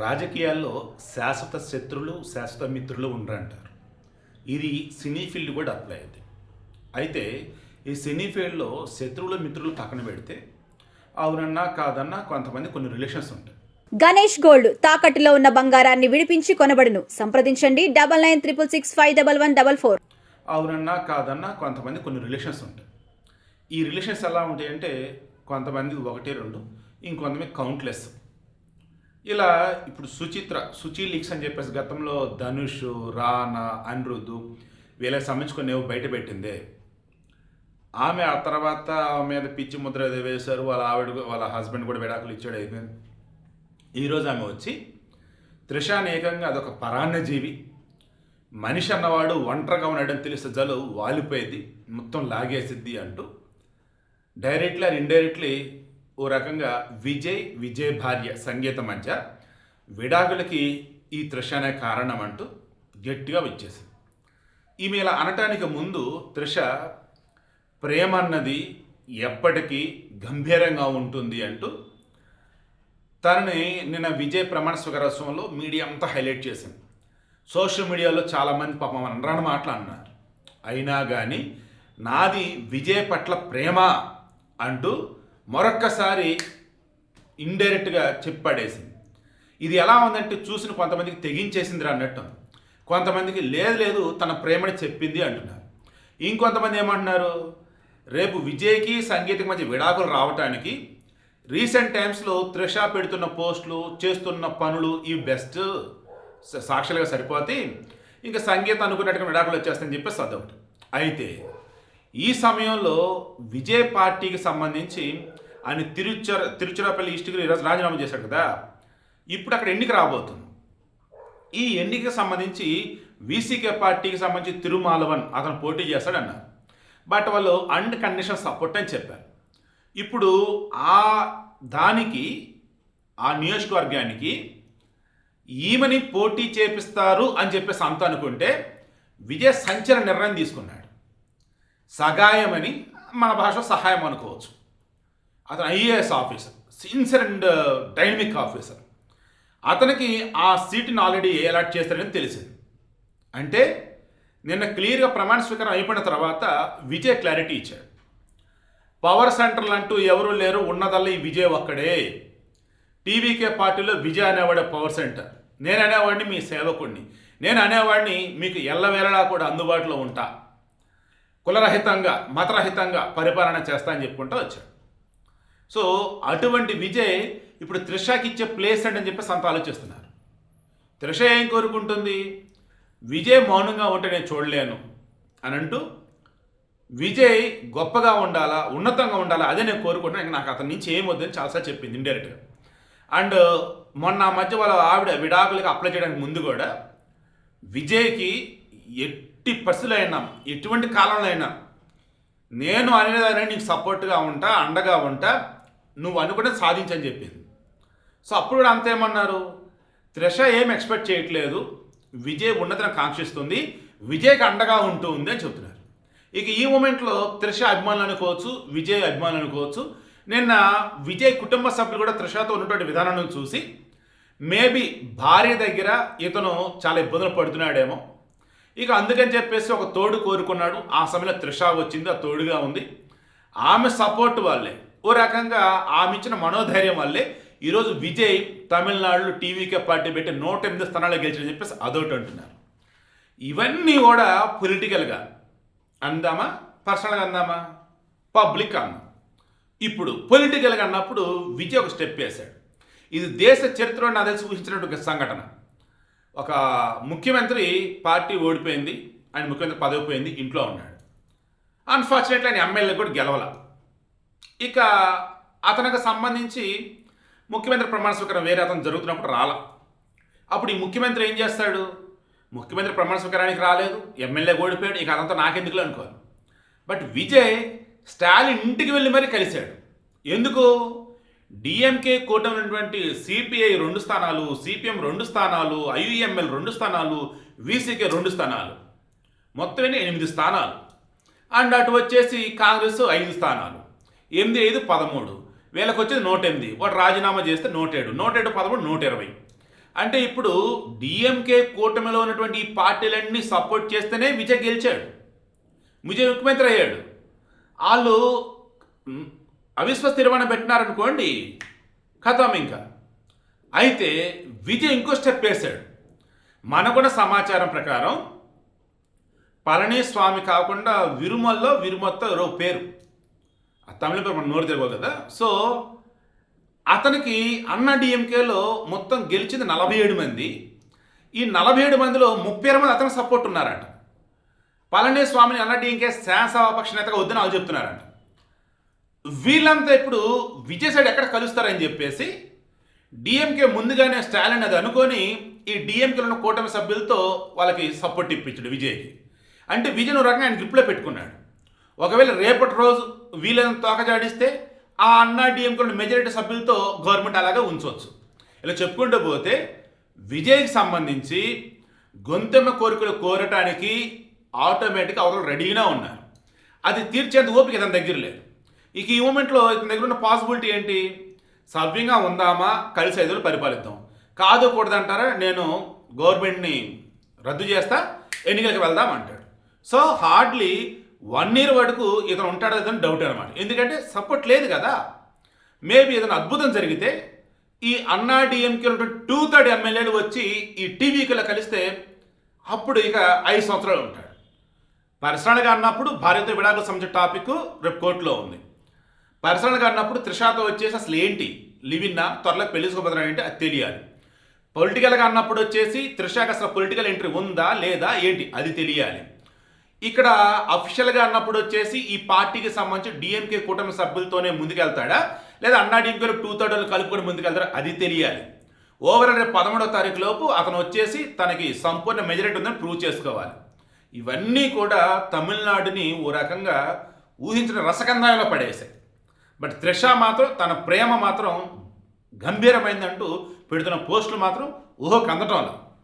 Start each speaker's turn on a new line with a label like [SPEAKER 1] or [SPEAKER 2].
[SPEAKER 1] రాజకీయాల్లో శాశ్వత శత్రులు శాశ్వత మిత్రులు ఉండరంటారు. ఇది సినీ ఫీల్డ్ కూడా అప్లై అవుతుంది. అయితే ఈ సినీ ఫీల్డ్లో శత్రువులు మిత్రులు పక్కన పెడితే అవునన్నా కాదన్నా కొంతమంది కొన్ని రిలేషన్స్ ఉంటాయి.
[SPEAKER 2] గణేష్ గోల్డ్ తాకట్టులో ఉన్న బంగారాన్ని విడిపించి కొనబడును. సంప్రదించండి 9966611144.
[SPEAKER 1] అవునన్నా కాదన్నా కొంతమంది కొన్ని రిలేషన్స్ ఉంటాయి. ఈ రిలేషన్స్ ఎలా ఉంటాయంటే కొంతమంది ఒకటి రెండు, ఇంకొంతమంది కౌంట్లెస్. ఇలా ఇప్పుడు సుచి లీక్స్ అని చెప్పేసి గతంలో ధనుష్, రానా, అనిరుద్ధ్ వీళ్ళకి సంబంధించుకొని బయట పెట్టిందే. ఆమె ఆ తర్వాత ఆమె మీద పిచ్చి ముద్ర ఏదో వేశారు. వాళ్ళ హస్బెండ్ కూడా విడాకులు ఇచ్చాడు, అయిపోయింది. ఈరోజు ఆమె వచ్చి త్రిషాని ఏకంగా అదొక పరాన్నజీవి, మనిషి అన్నవాడు ఒంటరిగా ఉన్నాడని తెలిస్తే జలు వాలిపోయేది, మొత్తం లాగేసిద్ది అంటూ డైరెక్ట్లీ ఆర్ ఇండైరెక్ట్లీ ఓ రకంగా విజయ్ భార్య సంగీత మధ్య విడాకులకి ఈ త్రిషనే కారణం అంటూ గట్టిగా వచ్చేసింది. ఈమె ఇలా అనటానికి ముందు త్రిష ప్రేమ అన్నది ఎప్పటికీ గంభీరంగా ఉంటుంది అంటూ తనని నిన్న విజయ్ ప్రమాణ స్వీకారోత్సవంలో మీడియా అంతా హైలైట్ చేసింది. సోషల్ మీడియాలో చాలామంది పాపం అనరాని మాటలు అన్నారు. అయినా కానీ నాది విజయ్ పట్ల ప్రేమ అంటూ మరొక్కసారి ఇండైరెక్ట్గా చెప్పాడేసింది. ఇది ఎలా ఉందంటే చూసిన కొంతమందికి తెగించేసిందిరా అన్నట్టు, కొంతమందికి లేదు తన ప్రేమని చెప్పింది అంటున్నారు. ఇంకొంతమంది ఏమంటున్నారు, రేపు విజయ్కి సంగీతకి మధ్య విడాకులు రావటానికి రీసెంట్ టైమ్స్లో త్రిష పెడుతున్న పోస్టులు, చేస్తున్న పనులు ఇవి బెస్ట్ సాక్షులుగా సరిపోతే ఇంకా సంగీతం అనుకున్నట్టుగా విడాకులు వచ్చేస్తాయని చెప్పేసి అదొకటి. అయితే ఈ సమయంలో విజయ్ పార్టీకి సంబంధించి ఆయన తిరుచిరాపల్లి ఈస్ట్కి ఈరోజు రాజీనామా చేశాడు కదా. ఇప్పుడు అక్కడ ఎన్నిక రాబోతుంది. ఈ ఎన్నికకి సంబంధించి వీసీకే పార్టీకి సంబంధించి తిరుమాలవన్ అతను పోటీ చేస్తాడన్నారు. బట్ వాళ్ళు అండ్ కండిషన్ సపోర్ట్ అని చెప్పారు. ఇప్పుడు దానికి ఆ నియోజకవర్గానికి ఈమెని పోటీ చేపిస్తారు అని చెప్పేసి అంత అనుకుంటే విజయ్ సంచలన నిర్ణయం తీసుకున్నాడు. సగాయం అని మన భాషలో సహాయం అనుకోవచ్చు. అతను IAS officer, sincere and dynamic officer. అతనికి ఆ సీటుని ఆల్రెడీ అలాట్ చేస్తారని తెలిసింది. అంటే నిన్న క్లియర్గా ప్రమాణ స్వీకారం అయిపోయిన తర్వాత విజయ్ క్లారిటీ ఇచ్చాడు. పవర్ సెంటర్లు అంటూ ఎవరూ లేరు, ఉన్నదల్లా ఈ విజయ్ ఒక్కడే. టీవీకే పార్టీలో విజయ్ అనేవాడే పవర్ సెంటర్. నేను అనేవాడిని మీ సేవకుడిని, నేను అనేవాడిని మీకు ఎల్లవేళలా కూడా అందుబాటులో ఉంటా, కులరహితంగా మతరహితంగా పరిపాలన చేస్తా అని చెప్పుకుంటూ వచ్చాడు. సో అటువంటి విజయ్ ఇప్పుడు త్రిషకి ఇచ్చే ప్లేస్ అని చెప్పేసి అంత ఆలోచిస్తున్నారు. త్రిష ఏం కోరుకుంటుంది, విజయ్ మౌనంగా ఉంటే నేను చూడలేను అని అంటూ విజయ్ గొప్పగా ఉండాలా, ఉన్నతంగా ఉండాలా, అదే నేను కోరుకుంటున్నాను, నాకు అతని నుంచి ఏం వద్దని చాలాసార్లు చెప్పింది ఇండైరెక్ట్గా. అండ్ మొన్న మధ్య వాళ్ళ ఆవిడ విడాకులకి అప్లై చేయడానికి ముందు కూడా విజయ్కి ఎట్టి పరిస్థితులు అయినా ఎటువంటి కాలంలో అయినా నేను అనేదాన్ని నీకు సపోర్ట్గా ఉంటా, అండగా ఉంటా, నువ్వు అనుకుంటే సాధించని చెప్పింది. సో అప్పుడు కూడా అంతేమన్నారు, త్రిష ఏం ఎక్స్పెక్ట్ చేయట్లేదు, విజయ్ ఉన్నతిని కాంక్షిస్తుంది, విజయ్కి అండగా ఉంటుంది అని చెప్తున్నారు. ఇక ఈ మూమెంట్లో త్రిష అభిమానులు అనుకోవచ్చు, విజయ్ అభిమానులు అనుకోవచ్చు. నిన్న విజయ్ కుటుంబ సభ్యులు కూడా త్రిషతో ఉన్నటువంటి విధానాన్ని చూసి మేబీ భార్య దగ్గర ఇతను చాలా ఇబ్బందులు పడుతున్నాడేమో, ఇక అందుకని చెప్పేసి ఒక తోడు కోరుకున్నాడు. ఆ సమయంలో త్రిష వచ్చింది, ఆ తోడుగా ఉంది. ఆమె సపోర్ట్ వల్లే, ఓ రకంగా ఆమె ఇచ్చిన మనోధైర్యం వల్లే ఈరోజు విజయ్ తమిళనాడులో టీవీకే పార్టీ పెట్టి 108 స్థానాలు గెలిచని చెప్పేసి అదొకటి అంటున్నారు. ఇవన్నీ కూడా పొలిటికల్గా అందామా, పర్సనల్గా అందామా, పబ్లిక్ అందాం. ఇప్పుడు పొలిటికల్గా అన్నప్పుడు విజయ్ ఒక స్టెప్ వేశాడు. ఇది దేశ చరిత్రలో నాకు తెలిసి ఊహించినటువంటి సంఘటన. ఒక ముఖ్యమంత్రి పార్టీ ఓడిపోయింది, ఆయన ముఖ్యమంత్రి పదవి పోయింది, ఇంట్లో ఉన్నాడు. అన్ఫార్చునేట్లీ ఆయన ఎమ్మెల్యే కూడా గెలవాల. ఇక అతనికి సంబంధించి ముఖ్యమంత్రి ప్రమాణ స్వీకారం వేరే అతను జరుగుతున్నప్పుడు రాల. అప్పుడు ఈ ముఖ్యమంత్రి ఏం చేస్తాడు, ముఖ్యమంత్రి ప్రమాణ స్వీకారానికి రాలేదు, ఎమ్మెల్యే ఓడిపోయాడు, ఇక అదంతా నాకెందుకులో అనుకోను. బట్ విజయ్ స్టాలిన్ ఇంటికి వెళ్ళి మరీ కలిశాడు. ఎందుకు, డిఎంకే కూటమి ఉన్నటువంటి సిపిఐ 2 స్థానాలు, సిపిఎం 2 స్థానాలు, ఐయుఎంఎల్ 2 స్థానాలు, వీసీకే 2 స్థానాలు, మొత్తం 8 స్థానాలు. అండ్ అటు వచ్చేసి కాంగ్రెస్ 5 స్థానాలు, 8, 5, 13. వీళ్ళకి వచ్చేది 108. వాడు రాజీనామా చేస్తే 107, 107, 13, 120. అంటే ఇప్పుడు డిఎంకే కూటమిలో ఉన్నటువంటి ఈ పార్టీలన్నీ సపోర్ట్ చేస్తేనే విజయ్ గెలిచాడు, విజయ్ ముఖ్యమంత్రి అయ్యాడు. వాళ్ళు అవిశ్వాస తీర్మానం పెట్టినారనుకోండి, ఖతం ఇంకా. అయితే విజయ్ ఇంకో స్టెప్ వేశాడు. మనకున్న సమాచారం ప్రకారం పళనిస్వామి కాకుండా విరుమొత్త ఎవరో పేరు, ఆ తమిళ పేరు మనం నోరు తెరవదు కదా. సో అతనికి అన్నా డిఎంకేలో మొత్తం గెలిచింది 47 మంది. ఈ 47 మందిలో 36 మంది అతనికి సపోర్ట్ ఉన్నారంట. పళనిస్వామిని అన్నా డిఎంకే శాసనసభాపక్ష నేతగా వద్దని వాళ్ళు చెప్తున్నారంట. వీళ్ళంతా ఇప్పుడు విజయ్ సైడ్ ఎక్కడ కలుస్తారని చెప్పేసి డిఎంకే ముందుగానే స్టాలిన్ అది అనుకొని ఈ డిఎంకేలో ఉన్న కూటమి సభ్యులతో వాళ్ళకి సపోర్ట్ ఇప్పించాడు విజయ్కి. అంటే విజయ్ ఒక రకంగా ఆయన గ్రిప్లో పెట్టుకున్నాడు. ఒకవేళ రేపటి రోజు వీళ్ళని తోకజాడిస్తే ఆ అన్నా డిఎంకేలో మెజారిటీ సభ్యులతో గవర్నమెంట్ అలాగే ఉంచవచ్చు. ఇలా చెప్పుకుంటూ పోతే విజయ్కి సంబంధించి గొంతెమ్మ కోరికలు కోరటానికి ఆటోమేటిక్గా అవతల రెడీగా ఉన్నారు. అది తీర్చేందుకు ఓపిక ఇతని దగ్గర లేదు. ఇక ఈ మూమెంట్లో ఇతని దగ్గర ఉన్న పాసిబిలిటీ ఏంటి? సవ్యంగా ఉందామా, కలిసి 5 ఏళ్ళు పరిపాలిద్దాం, కాదు కూడదంటారా నేను గవర్నమెంట్ని రద్దు చేస్తా, ఎన్నికలకు వెళ్దాం అంటాడు. సో హార్డ్లీ 1 year వరకు ఇతను ఉంటాడో లేదని డౌట్ అనమాట. ఎందుకంటే సపోర్ట్ లేదు కదా. మేబీ ఏదైనా అద్భుతం జరిగితే ఈ అన్నా డిఎంకేలో 2/3 ఎమ్మెల్యేలు వచ్చి ఈ టీవీకిలో కలిస్తే అప్పుడు ఇక 5 సంవత్సరాలు ఉంటాడు. పర్సనల్గా అన్నప్పుడు భార్యతో విడాకుల సంబంధించిన టాపిక్ రేపు కోర్టులో ఉంది. పర్సనల్గా అన్నప్పుడు త్రిషాతో వచ్చేసి అసలు ఏంటి, లివిన్నా త్వరలో పెళ్లి చేసుకోబోతున్నా ఏంటి అది తెలియాలి. పొలిటికల్గా అన్నప్పుడు వచ్చేసి త్రిషాకి అసలు పొలిటికల్ ఎంట్రీ ఉందా లేదా ఏంటి అది తెలియాలి. ఇక్కడ అఫీషియల్గా అన్నప్పుడు వచ్చేసి ఈ పార్టీకి సంబంధించి డిఎంకే కూటమి సభ్యులతోనే ముందుకెళ్తాడా లేదా అన్నా డిఎంకేలో 2/3 కలుపుకొని ముందుకెళ్తాడా అది తెలియాలి. ఓవరాల్ రేపు 11వ తారీఖు లోపు అతను వచ్చేసి తనకి సంపూర్ణ మెజారిటీ ఉందని ప్రూవ్ చేసుకోవాలి. ఇవన్నీ కూడా తమిళనాడుని ఓ రకంగా ఊహించిన రసకందాయంలో పడేశాయి. బట్ త్రిష మాత్రం తన ప్రేమ మాత్రం గంభీరమైందంటూ పెడుతున్న పోస్టులు మాత్రం ఊహకు అందటం